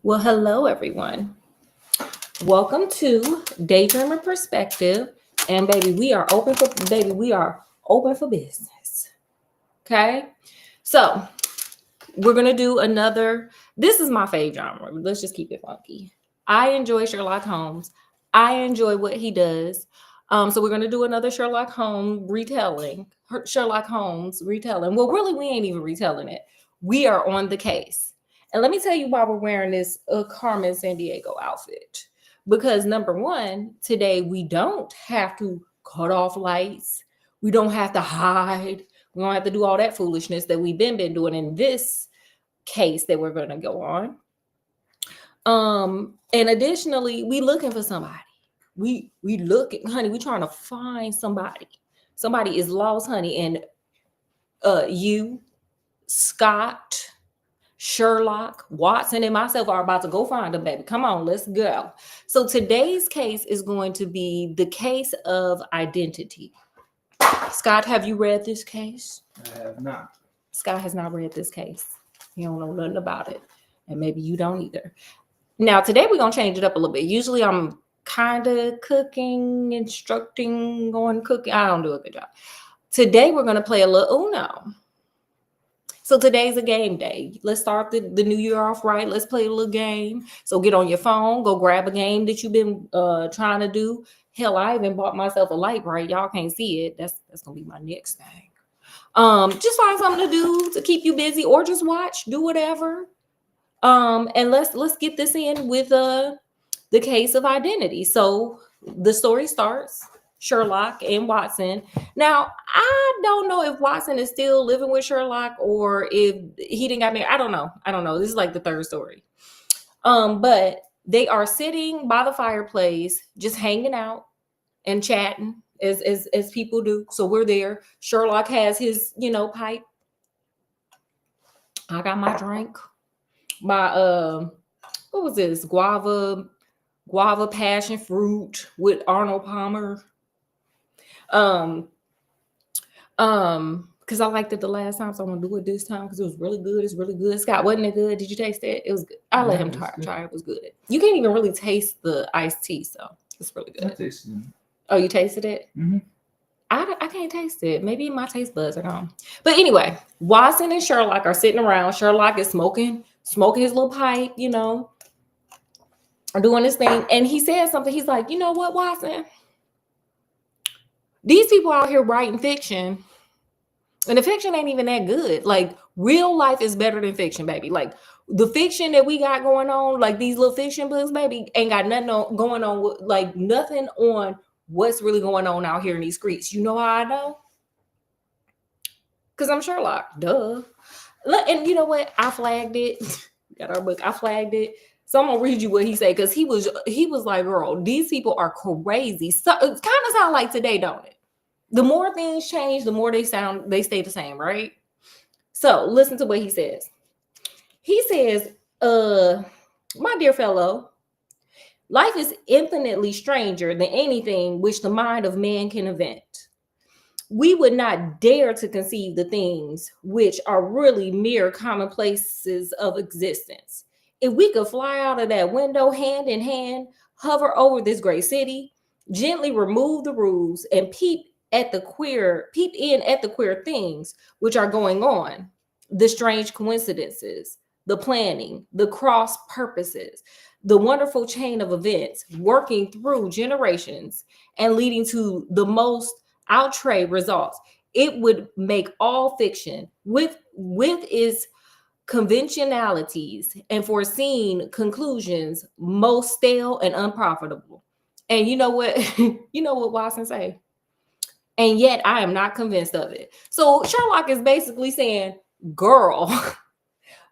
Well, hello everyone. Welcome to Daydreamer Perspective. And we are open for business. Okay? So we're gonna do another. This is my favorite genre. Let's just keep it funky. I enjoy Sherlock Holmes. I enjoy what he does. So we're gonna do another Sherlock Holmes retelling. Well, really, we ain't even retelling it. We are on the case. And let me tell you why we're wearing this Carmen Sandiego outfit. Because number one, today we don't have to cut off lights. We don't have to hide. We don't have to do all that foolishness that we've been doing in this case that we're going to go on. And additionally, we looking for somebody. We looking, honey, we trying to find somebody. Somebody is lost, honey, and you, Scott, Sherlock, Watson, and myself are about to go find them, baby. Come on, let's go. So today's case is going to be the case of identity. Scott, have you read this case? I have not. Scott has not read this case. He don't know nothing about it. And maybe you don't either. Now, today we're going to change it up a little bit. Usually I'm kind of cooking, instructing on cooking. I don't do a good job. Today we're going to play a little Uno. So today's a game day. Let's start the new year off right. Let's play a little game. So get on your phone, go grab a game that you've been trying to do. Hell, I even bought myself a light bright. Y'all can't see it. That's gonna be my next thing. Just find something to do to keep you busy, or just watch, do whatever. And let's get this in with the case of identity. So the story starts. Sherlock and Watson. Now, I don't know if Watson is still living with Sherlock or if he didn't got married. I don't know. This is like the third story. But they are sitting by the fireplace, just hanging out and chatting as people do. So we're there. Sherlock has his, pipe. I got my drink. My what was this? Guava passion fruit with Arnold Palmer. Because I liked it the last time, so I'm gonna do it this time because it was really good. It's really good. Scott, wasn't it good? Did you taste it? It was good. I let him try. It was good. You can't even really taste the iced tea, so it's really good. I tasted it. Oh, you tasted it? Mm-hmm. I can't taste it. Maybe my taste buds are gone. But anyway, Watson and Sherlock are sitting around. Sherlock is smoking his little pipe, doing his thing. And he said something. He's like, you know what, Watson? These people out here writing fiction, and the fiction ain't even that good. Like, real life is better than fiction, baby. Like, the fiction that we got going on, like these little fiction books, baby, ain't got nothing going on with, like, nothing on what's really going on out here in these streets. You know how I know? Because I'm Sherlock. Duh. And you know what? I flagged it. Got our book. I flagged it. So I'm gonna read you what he said, because he was like, girl, these people are crazy. So it kind of sound like today, don't it? The more things change, the more they stay the same, right? So listen to what he says. He says, my dear fellow, life is infinitely stranger than anything which the mind of man can invent. We would not dare to conceive the things which are really mere commonplaces of existence. If we could fly out of that window hand in hand, hover over this great city, gently remove the rules, and peep in at the queer things which are going on, the strange coincidences, the planning, the cross purposes, the wonderful chain of events working through generations and leading to the most outre results. It would make all fiction with its conventionalities and foreseen conclusions most stale and unprofitable. And you know what? You know what Watson say? And yet I am not convinced of it. So Sherlock is basically saying, girl,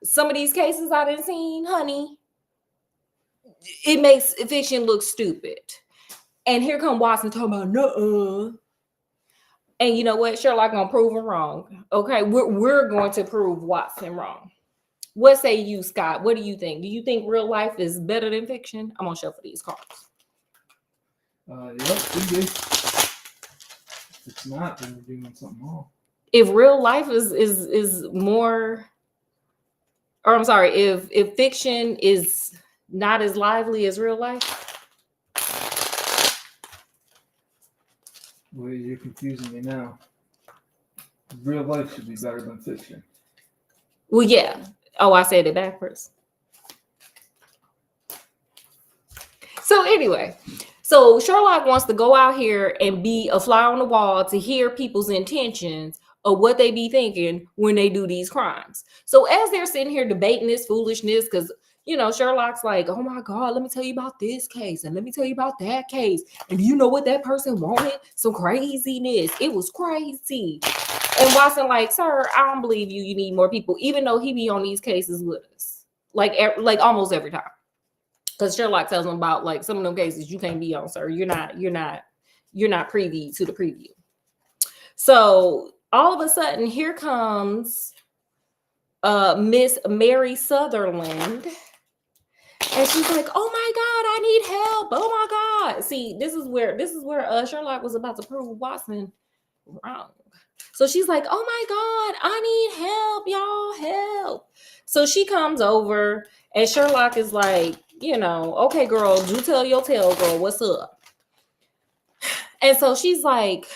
some of these cases I done seen, honey, it makes fiction look stupid. And here come Watson talking about nuh-uh. And you know what? Sherlock gonna prove him wrong. Okay, we're going to prove Watson wrong. What say you, Scott? What do you think? Do you think real life is better than fiction? I'm gonna shuffle these cards. Yep, could be. If it's not, then we're doing something wrong. If real life is more, or I'm sorry, if fiction is Not as lively as real life. Well, you're confusing me now. Real life should be better than fiction. Well, yeah. Oh, I said it backwards. So anyway, so Sherlock wants to go out here and be a fly on the wall to hear people's intentions of what they be thinking when they do these crimes. So as they're sitting here debating this foolishness, because Sherlock's like, oh my God, let me tell you about this case and let me tell you about that case. And do you know what that person wanted? Some craziness. It was crazy. And Watson like, sir, I don't believe you. You need more people, even though he be on these cases with us, like almost every time. Because Sherlock tells him about like some of them cases you can't be on, sir. You're not privy to the preview. So all of a sudden, here comes Miss Mary Southerland. And she's like, oh my God, I need help. Oh my God. See, this is where Sherlock was about to prove Watson wrong. So she's like, oh my God, I need help, y'all, help. So she comes over and Sherlock is like, okay, girl, do tell your tale, girl, what's up? And so she's like,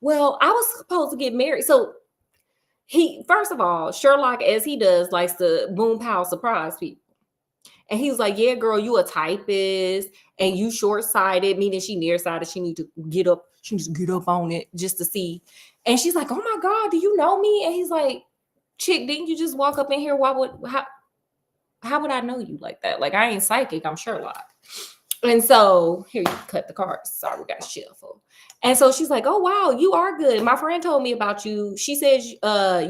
well, I was supposed to get married. So first of all, Sherlock, as he does, likes to boom pow surprise people. And he was like, yeah, girl, you a typist and you short-sighted, meaning she nearsighted. She needs to get up on it just to see. And she's like, oh my God, do you know me? And he's like, chick, didn't you just walk up in here? How would I know you like that? Like, I ain't psychic, I'm Sherlock. And so here, you cut the cards. Sorry, we got shuffle. And so she's like, oh, wow, you are good. My friend told me about you. She said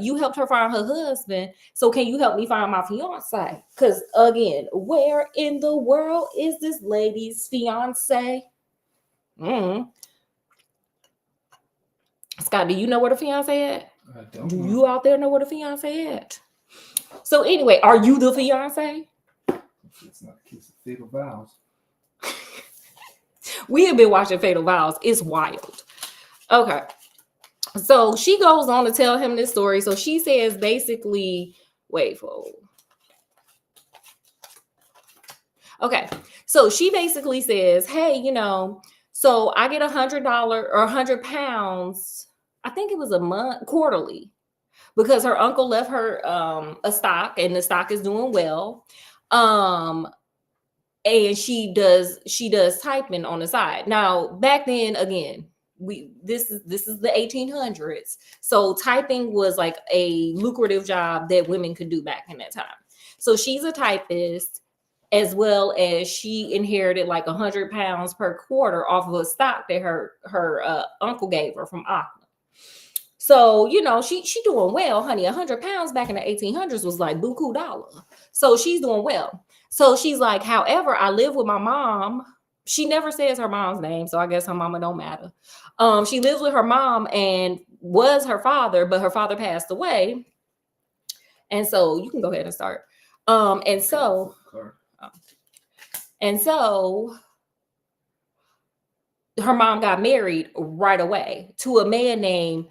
you helped her find her husband. So can you help me find my fiance? Because again, where in the world is this lady's fiance? Scott, do you know where the fiance at? I don't Do know. you out there know where the fiance at? So anyway, are you the fiance? It's not a case of fatal vows. We have been watching Fatal Vows. It's wild. Okay. So she goes on to tell him this story. So she says basically, okay. So she basically says, hey, so I get $100 or £100. I think it was a month quarterly because her uncle left her a stock and the stock is doing well. And she does typing on the side. Now, back then, again, this is the 1800s. So typing was like a lucrative job that women could do back in that time. So she's a typist, as well as she inherited like £100 per quarter off of a stock that her uncle gave her from Auckland. So, she doing well, honey. £100 back in the 1800s was like buku dollar. So she's doing well. So she's like, however, I live with my mom. She never says her mom's name, so I guess her mama don't matter. She lives with her mom and was her father, but her father passed away. And so you can go ahead and start. And so her mom got married right away to a man named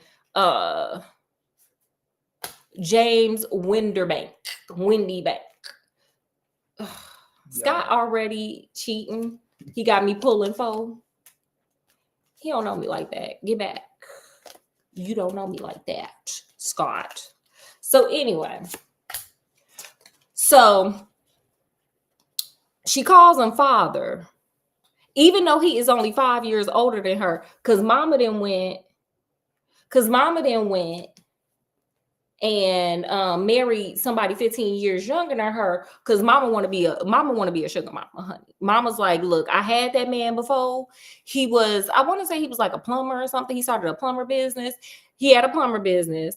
James Windy Bank. Scott already cheating. He got me pulling for. He don't know me like that. Get back. You don't know me like that, Scott. So anyway, so she calls him father, even though he is only 5 years older than her, because mama then went and married somebody 15 years younger than her, because mama want to be a sugar mama, honey. Mama's like, look, I had that man before. I want to say he was like a plumber or something. He started a plumber business. He had a plumber business.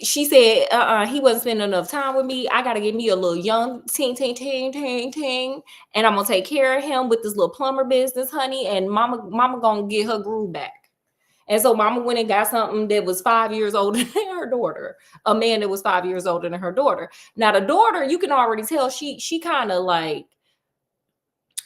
She said, he wasn't spending enough time with me. I got to get me a little young ting, and I'm going to take care of him with this little plumber business, honey, and mama going to get her groove back. And so mama went and got something that was 5 years older than her daughter, a man that was 5 years older than her daughter. Now, the daughter, you can already tell she kind of like,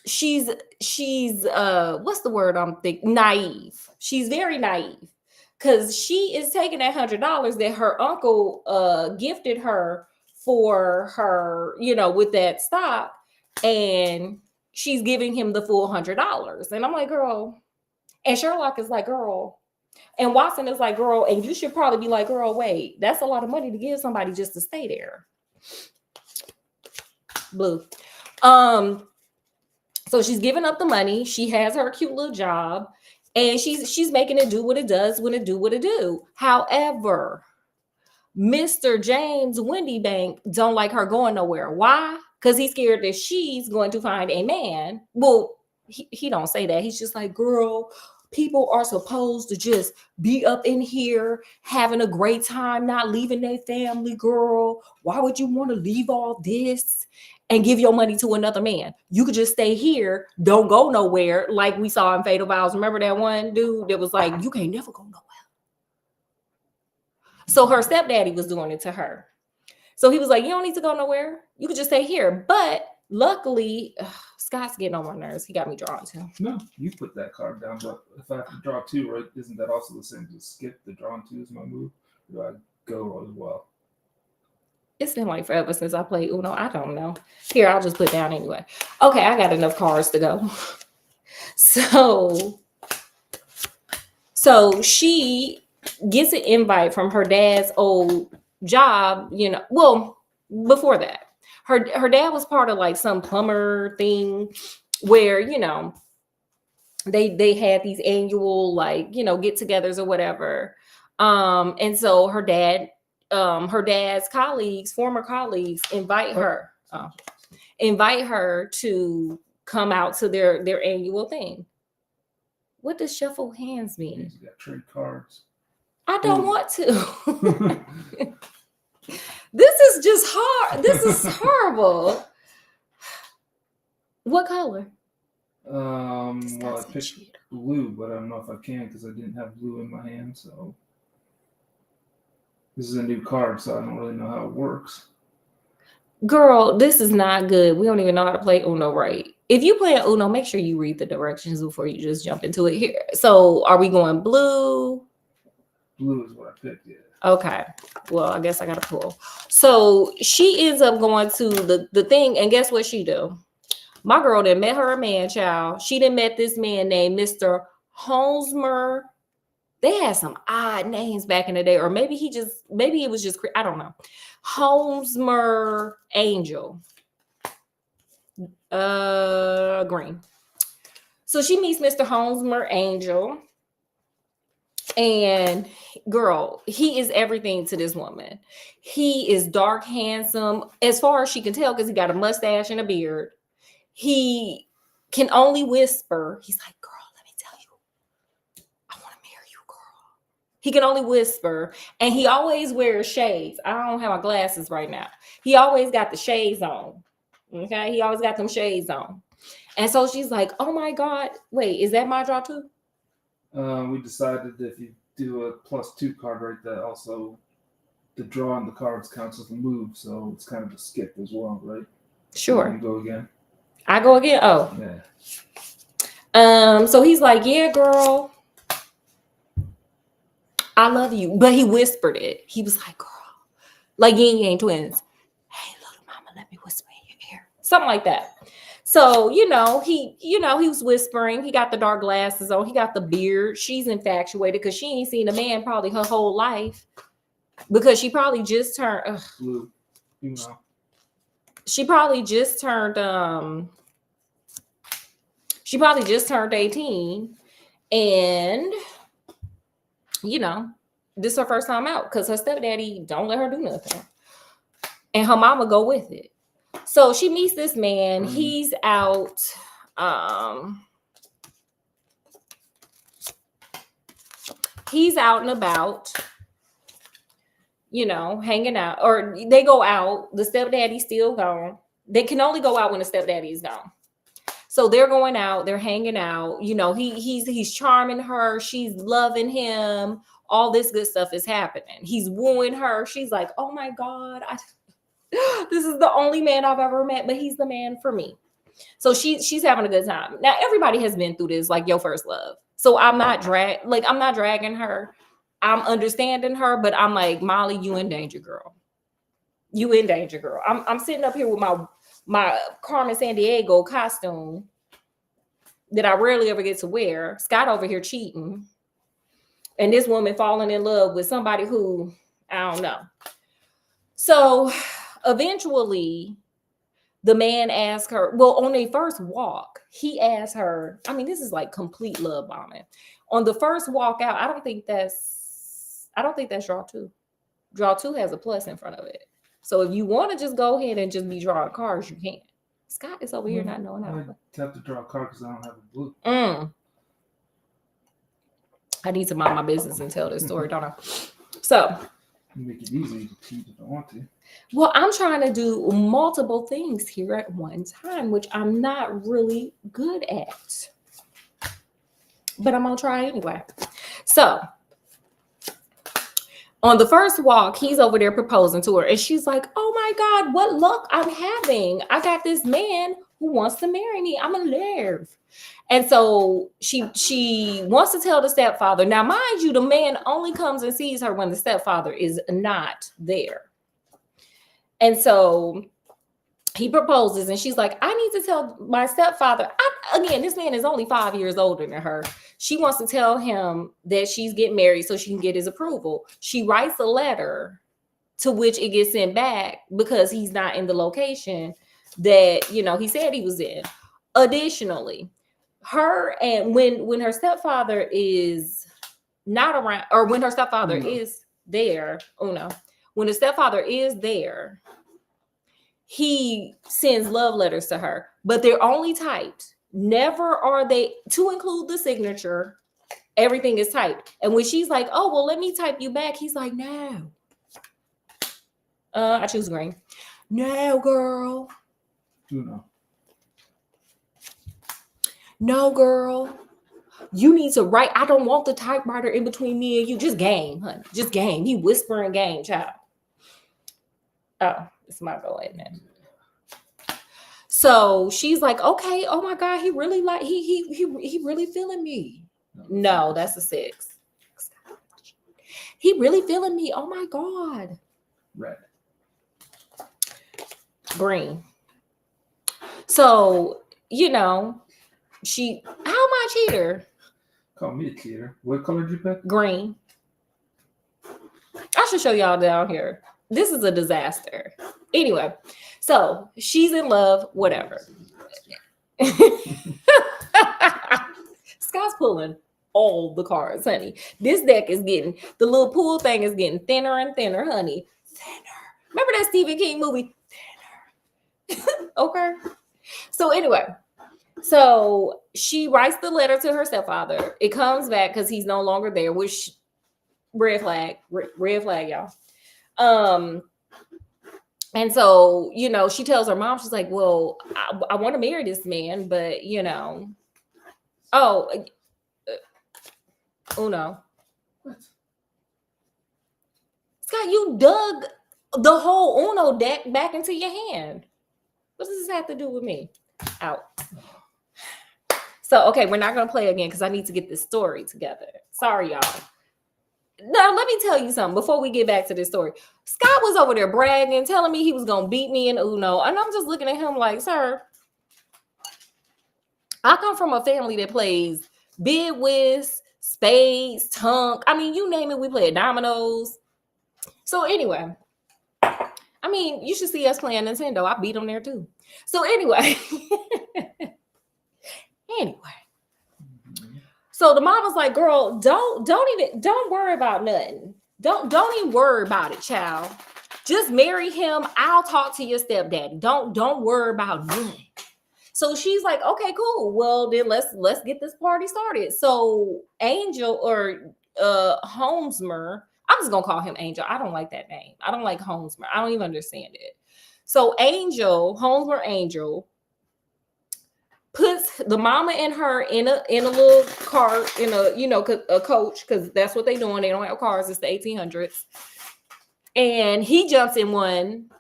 she's what's the word I'm thinking? Naive. She's very naive because she is taking that $100 that her uncle gifted her for her, with that stock. and she's giving him the full $100. And I'm like, girl. And Sherlock is like, girl. And Watson is like, girl. And you should probably be like, girl, wait, that's a lot of money to give somebody just to stay there. Blue. So she's giving up the money. She has her cute little job, and she's making it do what it does when it do what it do. However, Mr. James Windybank don't like her going nowhere. Why? Because he's scared that she's going to find a man. Well, he don't say that. He's just like, girl, people are supposed to just be up in here having a great time, not leaving their family, girl. Why would you want to leave all this and give your money to another man? You could just stay here, don't go nowhere, like we saw in Fatal Vows. Remember that one dude that was like, you can't never go nowhere. So her stepdaddy was doing it to her. So he was like, you don't need to go nowhere. You could just stay here. But luckily, Scott's getting on my nerves. He got me drawn to. No, you put that card down. But if I have to draw two, right, isn't that also the same as skip? The drawing two is my move. Or do I go as well? It's been like forever since I played Uno. I don't know. Here, I'll just put down anyway. Okay, I got enough cards to go. So she gets an invite from her dad's old job, you know. Well, before that, her dad was part of like some plumber thing where, you know, they had these annual like, you know, get-togethers or whatever. And so her dad's colleagues, former colleagues, invite her to come out to their annual thing. What does shuffle hands mean? You got trade cards. I don't want to. This is just hard. This is horrible. What color? Well, I picked blue, but I don't know if I can because I didn't have blue in my hand. So this is a new card, so I don't really know how it works. Girl, this is not good. We don't even know how to play Uno right. If you play Uno, make sure you read the directions before you just jump into it here. So are we going blue? Blue is what I picked, yeah. Okay. Well, I guess I got to pull. So she ends up going to the thing, and guess what she do? My girl done met her a man, child. She done met this man named Mr. Holmes. They had some odd names back in the day, or maybe it was just, I don't know. Holmes Angel. Green. So she meets Mr. Holmes Angel. And girl, he is everything to this woman. He is dark, handsome, as far as she can tell, because he got a mustache and a beard. He can only whisper. He's like, girl, let me tell you, I want to marry you, girl. He can only whisper, and he always wears shades. I don't have my glasses right now. He always got the shades on. Okay, he always got them shades on. And so she's like, oh my God, wait, is that my draw too? We decided that if you do a +2 card right, that also the draw on the cards counts as a move, so it's kind of a skip as well, right? Sure. You go again. I go again. Oh. Yeah. So he's like, yeah, girl, I love you, but he whispered it. He was like, girl, like yin yang twins. Hey, little mama, let me whisper in your ear, something like that. So, he was whispering. He got the dark glasses on. He got the beard. She's infatuated because she ain't seen a man probably her whole life because she probably just turned. Blue. You know. She probably just turned. She probably just turned 18, and this is her first time out because her stepdaddy don't let her do nothing, and her mama go with it. So she meets this man. He's out. He's out and about, hanging out. Or they go out. The stepdaddy's still gone. They can only go out when the stepdaddy is gone. So they're going out. They're hanging out. He's charming her. She's loving him. All this good stuff is happening. He's wooing her. She's like, oh my God, this is the only man I've ever met, but he's the man for me. So she's having a good time. Now everybody has been through this, like your first love. So I'm not dragging her. I'm understanding her, but I'm like, Molly, you in danger, girl. You in danger, girl. I'm sitting up here with my my Carmen Sandiego costume that I rarely ever get to wear. Scott over here cheating. And this woman falling in love with somebody who, I don't know. So eventually, the man asked her, well, on their first walk, he asked her, I mean, this is like complete love bombing. On the first walk out, I don't think that's draw two. Draw two has a plus in front of it. So if you want to just go ahead and just be drawing cards, you can. Scott is over here not knowing how. I have to draw a card because I don't have a blue. I need to mind my business and tell this story, don't I? So you make it easy to cheat if I want to. Well, I'm trying to do multiple things here at one time, which I'm not really good at. But I'm going to try anyway. So, on the first walk, he's over there proposing to her. And she's like, oh my God, what luck I'm having. I got this man who wants to marry me. I'm in love. And so she wants to tell the stepfather. Now, mind you, the man only comes and sees her when the stepfather is not there. And so he proposes and she's like, I need to tell my stepfather. Again, this man is only 5 years older than her. She wants to tell him that she's getting married so she can get his approval. She writes a letter to which it gets sent back because he's not in the location that, he said he was in. Additionally, her and when her stepfather is not around, or when her stepfather is there, when the stepfather is there, he sends love letters to her, but they're only typed. Never are they, to include the signature, everything is typed. And when she's like, oh, well, let me type you back, he's like, no. I choose green. No, girl. No, girl. You need to write. I don't want the typewriter in between me and you. Just game, honey. Just game. He whispering game, child. Oh, it's my go in there. So she's like, okay, oh my God, he really he really feeling me. No, that's a 6. He really feeling me. Oh my God. Red. Green. So, how am I a cheater? Call me a cheater. What color did you pick? Green. I should show y'all down here. This is a disaster. Anyway, so she's in love, whatever. Scott's pulling all the cards, honey. This deck is the little pool thing is getting thinner and thinner, honey. Thinner. Remember that Stephen King movie? Thinner. Okay. So anyway, so she writes the letter to her stepfather. It comes back because he's no longer there, which red flag, y'all. And so, she tells her mom, she's like, well, I want to marry this man, but, Uno. What? Scott, you dug the whole Uno deck back into your hand. What does this have to do with me? Out. So, okay, we're not going to play again because I need to get this story together. Sorry, y'all. Now, let me tell you something before we get back to this story. Scott was over there bragging, telling me he was going to beat me in Uno. And I'm just looking at him like, sir, I come from a family that plays bid whist, spades, tunk. I mean, you name it, we play dominoes. So anyway, you should see us playing Nintendo. I beat them there too. So anyway. So the mom was like, girl, don't worry about nothing. Don't even worry about it, child. Just marry him. I'll talk to your stepdaddy. Don't worry about nothing. So she's like, okay, cool. Well, then let's get this party started. So Angel or Holmesmer, I'm just gonna call him Angel. I don't like that name. I don't like Holmesmer. I don't even understand it. So Holmesmer Angel puts the mama and her in a little cart, in a coach, because that's what they're doing. They don't have cars. It's the 1800s. And he jumps in one,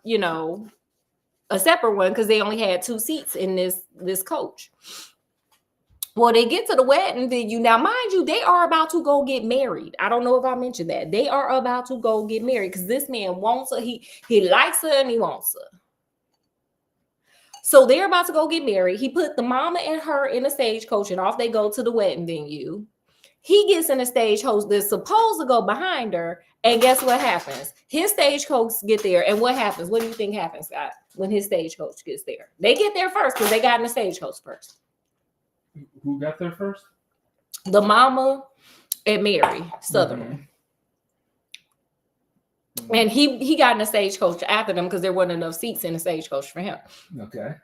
a separate one, because they only had 2 seats in this coach. Well, they get to the wedding venue. Now, mind you, they are about to go get married. I don't know if I mentioned that. They are about to go get married because this man wants her. He likes her and he wants her. So they're about to go get married. He put the mama and her in a stagecoach and off they go to the wedding venue. He gets in a stagecoach that's supposed to go behind her. And guess what happens? His stagecoach get there. And what happens? What do you think happens, Scott, when his stagecoach gets there? They get there first because they got in the stagecoach first. Who got there first? The mama and Mary Southerland. Mm-hmm. And he got in a stagecoach after them because there wasn't enough seats in the stagecoach for him. Okay.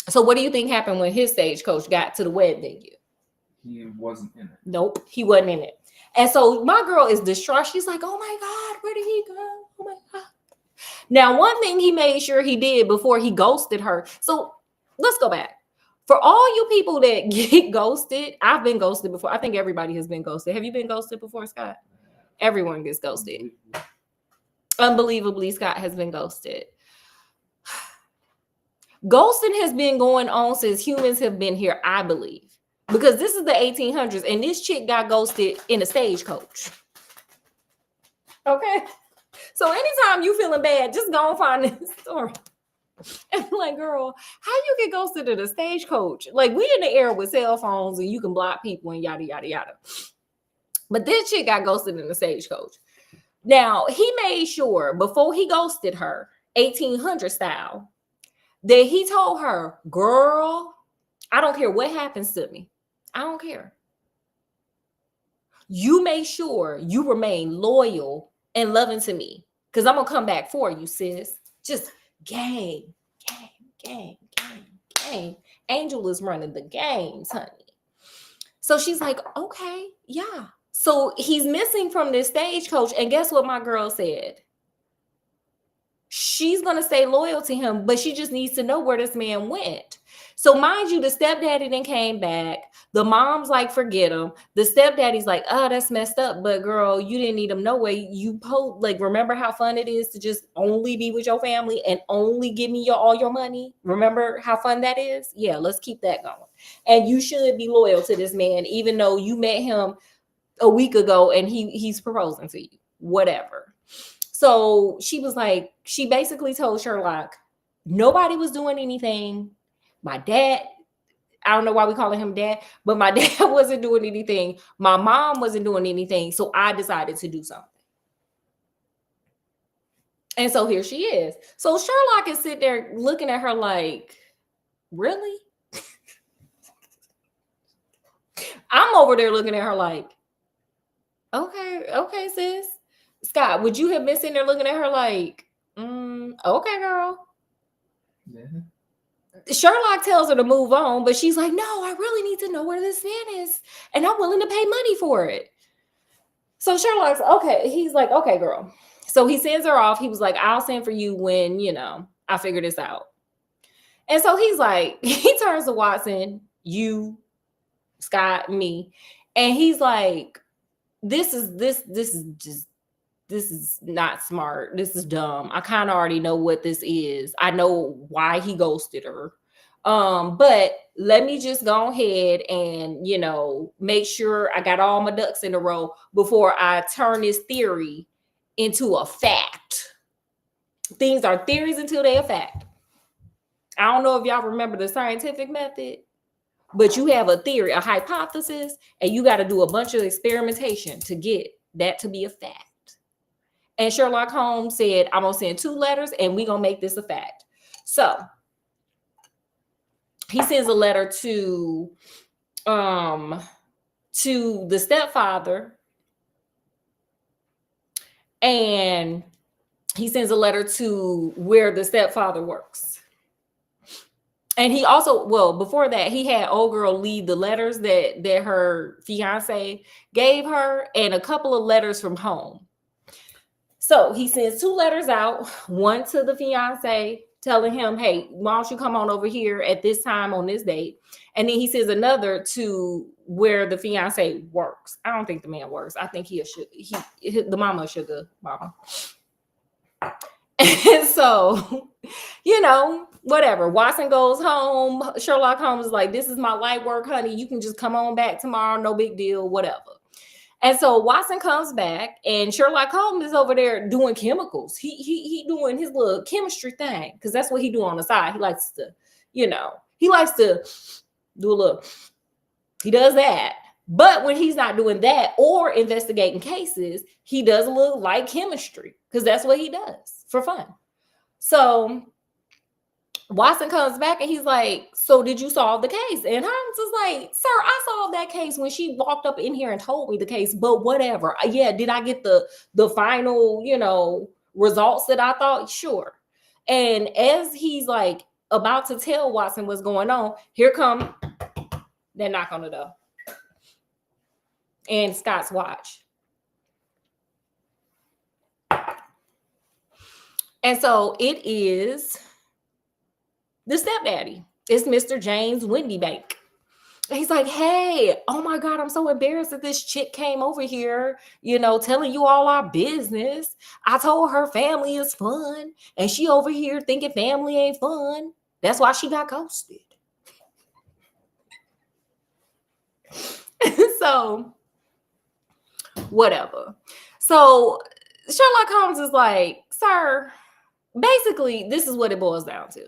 So what do you think happened when his stagecoach got to the wedding venue? He wasn't in it. Nope, he wasn't in it. And so my girl is distraught. She's like, oh my God, where did he go? Oh my God. Now, one thing he made sure he did before he ghosted her. So let's go back. For all you people that get ghosted, I've been ghosted before. I think everybody has been ghosted. Have you been ghosted before, Scott? Everyone gets ghosted. Unbelievably, Scott has been ghosted. Ghosting has been going on since humans have been here, I believe. Because this is the 1800s and this chick got ghosted in a stagecoach. Okay. So anytime you feeling bad, just go and find this story. And I'm like, girl, how you get ghosted in a stagecoach? Like, we in the era with cell phones and you can block people and yada, yada, yada. But this chick got ghosted in a stagecoach. Now, he made sure before he ghosted her, 1800 style, that he told her, girl, I don't care what happens to me. I don't care. You make sure you remain loyal and loving to me because I'm going to come back for you, sis. Just game. Angel is running the games, honey. So she's like, okay, yeah. So he's missing from this stagecoach. And guess what my girl said? She's going to stay loyal to him, but she just needs to know where this man went. So mind you, the stepdaddy then came back. The mom's like, forget him. The stepdaddy's like, oh, that's messed up. But girl, you didn't need him no way. You remember how fun it is to just only be with your family and only give me all your money? Remember how fun that is? Yeah, let's keep that going. And you should be loyal to this man, even though you met him a week ago and he's proposing to you, whatever. So she was like, she basically told Sherlock, nobody was doing anything. My dad, I don't know why we calling him dad, but my dad wasn't doing anything. My mom wasn't doing anything. So I decided to do something. And so here she is. So Sherlock is sitting there looking at her like, really? I'm over there looking at her like, okay, sis. Scott, would you have been sitting there looking at her like, okay, girl? Yeah. Sherlock tells her to move on, but she's like, no, I really need to know where this man is, and I'm willing to pay money for it. So Sherlock's okay. He's like, okay, girl. So he sends her off. He was like, I'll send for you when, I figure this out. And so he's like, he turns to Watson, you, Scott, me, and he's like, this is not smart. This is dumb. I kind of already know what this is. I know why he ghosted her. But let me just go ahead and, make sure I got all my ducks in a row before I turn this theory into a fact. Things are theories until they're a fact. I don't know if y'all remember the scientific method, but you have a theory, a hypothesis, and you got to do a bunch of experimentation to get that to be a fact. And Sherlock Holmes said, I'm going to send 2 letters and we're going to make this a fact. So he sends a letter to the stepfather, and he sends a letter to where the stepfather works. And he also, before that, he had old girl leave the letters that her fiance gave her and a couple of letters from home. So he sends 2 letters out, one to the fiance telling him, hey, why don't you come on over here at this time on this date? And then he sends another to where the fiance works. I don't think the man works. I think the mama a sugar mama. And so, whatever. Watson goes home. Sherlock Holmes is like, this is my light work, honey. You can just come on back tomorrow. No big deal, whatever. And so Watson comes back and Sherlock Holmes is over there doing chemicals. He doing his little chemistry thing because that's what he do on the side. He likes to, he likes to do a little, he does that. But when he's not doing that or investigating cases, he does a little light chemistry because that's what he does for fun. So Watson comes back and he's like, so did you solve the case? And Holmes is like, sir, I solved that case when she walked up in here and told me the case, but whatever. Yeah, did I get the final, results that I thought? Sure. And as he's like about to tell Watson what's going on, here come that knock on the door. And Scott's watch. And so it is the stepdaddy. It's Mr. James Windybank. He's like, hey, oh my God, I'm so embarrassed that this chick came over here, telling you all our business. I told her family is fun, and she over here thinking family ain't fun. That's why she got ghosted. So, whatever. So, Sherlock Holmes is like, sir, basically, this is what it boils down to.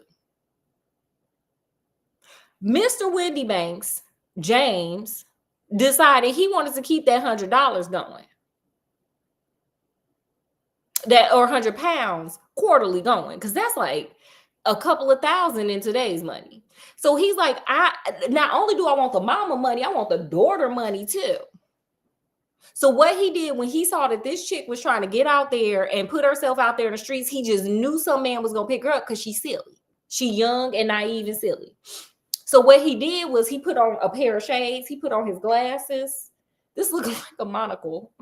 Mr. Windybanks, James, decided he wanted to keep that $100 going. Or £100 quarterly going, because that's like a couple of thousand in today's money. So he's like, not only do I want the mama money, I want the daughter money too. So what he did when he saw that this chick was trying to get out there and put herself out there in the streets, he just knew some man was going to pick her up because she's silly. She young and naive and silly. So what he did was he put on a pair of shades. He put on his glasses. This looks like a monocle.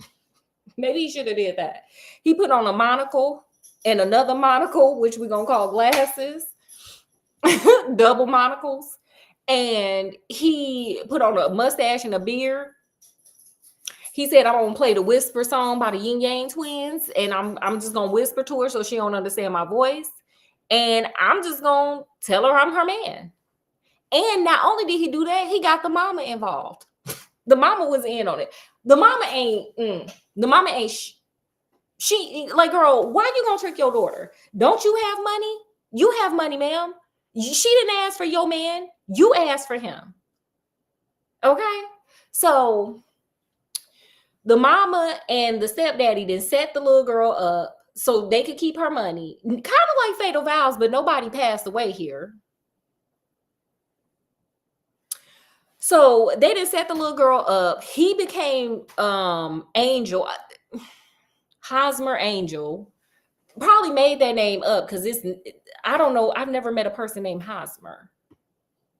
Maybe he should have did that. He put on a monocle and another monocle, which we're going to call glasses, double monocles. And he put on a mustache and a beard. He said, I'm going to play the whisper song by the Yin Yang Twins. And I'm just going to whisper to her so she don't understand my voice. And I'm just going to tell her I'm her man. And not only did he do that, he got the mama involved. The mama was in on it. The mama ain't, she like, girl, why you gonna trick your daughter? Don't you have money? You have money, ma'am. She didn't ask for your man. You asked for him. Okay? So the mama and the stepdaddy then set the little girl up so they could keep her money. Kind of like Fatal Vows, but nobody passed away here. So they didn't set the little girl up. He became Angel, Hosmer Angel. Probably made that name up because I don't know. I've never met a person named Hosmer.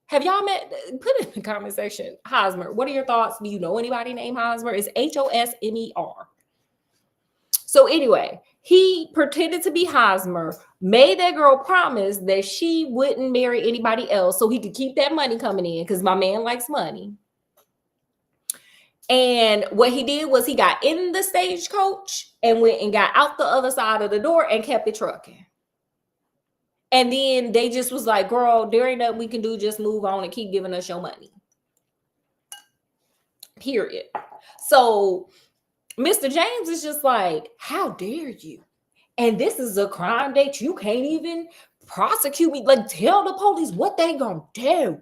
Have y'all met? Put it in the comment section. Hosmer. What are your thoughts? Do you know anybody named Hosmer? It's Hosmer. So anyway, he pretended to be Hosmer, made that girl promise that she wouldn't marry anybody else so he could keep that money coming in because my man likes money. And what he did was he got in the stagecoach and went and got out the other side of the door and kept it trucking. And then they just was like, girl, there ain't nothing we can do. Just move on and keep giving us your money. Period. So Mr. James is just like, how dare you? And this is a crime that you can't even prosecute me. Like, tell the police what they gonna do.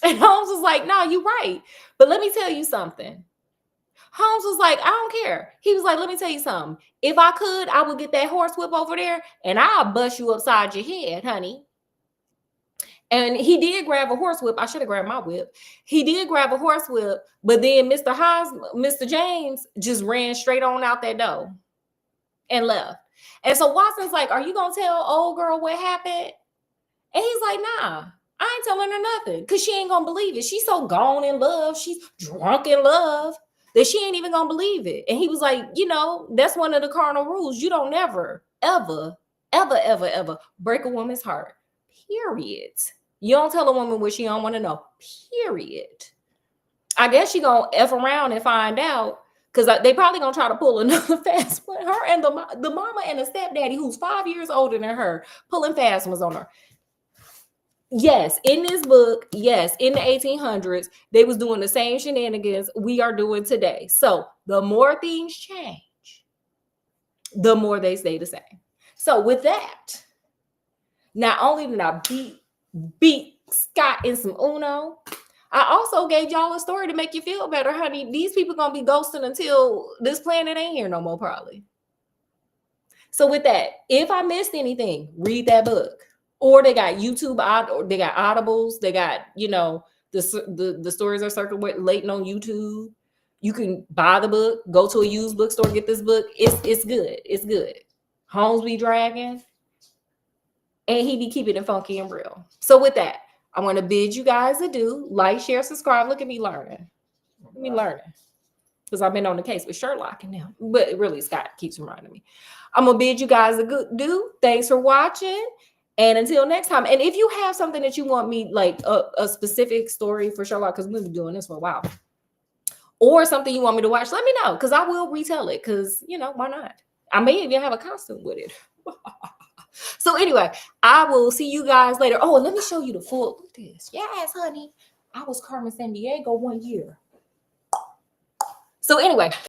And Holmes was like, no, you're right. But let me tell you something. Holmes was like, I don't care. He was like, let me tell you something. If I could, I would get that horsewhip over there and I'll bust you upside your head, honey. And he did grab a horsewhip. I should have grabbed my whip. He did grab a horsewhip, but then Mr. James just ran straight on out that door and left. And so Watson's like, are you going to tell old girl what happened? And he's like, nah, I ain't telling her nothing because she ain't going to believe it. She's so gone in love. She's drunk in love that she ain't even going to believe it. And he was like, that's one of the cardinal rules. You don't never, ever, ever, ever, ever break a woman's heart. Period. You don't tell a woman what she don't want to know. Period. I guess she gonna F around and find out because they probably gonna try to pull another fast one. Her and the mama and the stepdaddy, who's 5 years older than her, pulling fast ones on her. Yes, in this book, yes, in the 1800s, they was doing the same shenanigans we are doing today. So the more things change, the more they stay the same. So with that, Not only did I beat Scott in some Uno, I also gave y'all a story to make you feel better, honey. These people gonna be ghosting until this planet ain't here no more, probably. So with that, if I missed anything, read that book. Or they got YouTube, or they got Audibles, they got, the stories are circulating on YouTube. You can buy the book, go to a used bookstore, get this book. It's good. It's good. Holmes be dragging, and he be keeping it funky and real. So with that, I want to bid you guys adieu. Like, share, subscribe. Look at me learning. Because I've been on the case with Sherlock and them. But really, Scott keeps reminding me. I'm going to bid you guys adieu. Thanks for watching. And until next time. And if you have something that you want me, like a specific story for Sherlock, because we've been doing this for a while, or something you want me to watch, let me know, because I will retell it, because, why not? I may even have a costume with it. So anyway, I will see you guys later. Oh, and let me show you the full. Look at this. Yes, honey. I was Carmen Sandiego 1 year. So anyway.